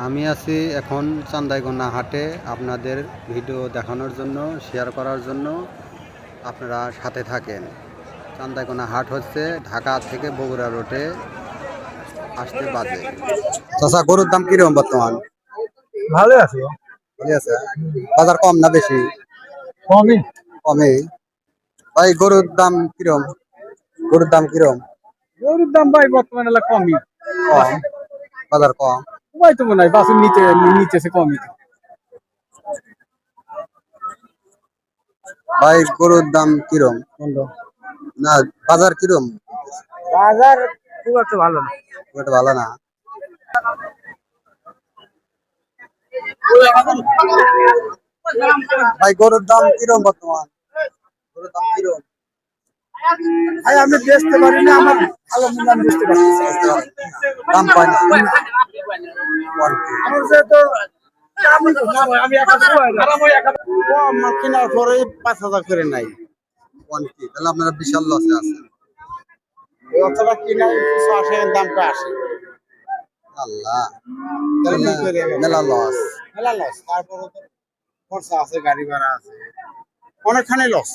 আমি আছি এখন চান্দাইকোনা হাটে আপনাদের ভিডিও দেখানোর জন্য, শেয়ার করার জন্য। আপনারা সাথে থাকেন। চান্দাইকোনা হাট হচ্ছে ঢাকা থেকে বগুড়া রোডে আসতে বাজে। চাচা, গরুর দাম কিরকম বর্তমান? ভালো আছে। ভালো আছে। বাজার কম না বেশি? কমই। কমই। ভাই, গরুর দাম কিরকম? গরুর দাম কিরকম? গরুর দাম ভাই বর্তমানে কমই। কম। বাজার কম। ভাই তো মনে হয় বাসের নিচেছে কমই। ভাই, গরুর দাম কিরকম? না, বাজার কিরকম? বাজার খুব একটা ভালো না। খুব একটা ভালো না। ভাই, গরুর দাম কিরকম বর্তমান? গরুর দাম কিরকম? ভাই আমি বেচতে পারি না, আমার ভালো মূল্য আমি বেচতে পারি না। দাম পাই না। আমার যেহেতু আমার কেনার পরে 5,000 করে নাই। তাহলে আপনারা বিশাল লসে আছেন। অতটা কিনাই 180 দামটা আসে। আল্লাহ, মেলা লস। মেলা লস। তারপরে তো খরচা আছে, গাড়ি ভাড়া আছে, অনেকখানি লস।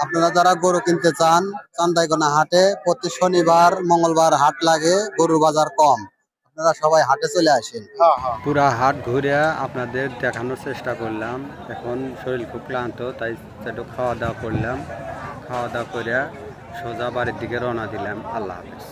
আপনারা যারা গরু কিনতে চান, চান্দাইকোনা হাটে প্রতি শনিবার মঙ্গলবার হাট লাগে, গরুর বাজার কম। আপনারা সবাই হাটে চলে আসেন। পুরা হাট ঘুরে আপনাদের দেখানোর চেষ্টা করলাম। এখন শরীর খুব ক্লান্ত, তাই একটু খাওয়া দাওয়া করলাম। খাওয়া দাওয়া করে সোজা বাড়ির দিকে রওনা দিলাম। আল্লাহ হাফেজ।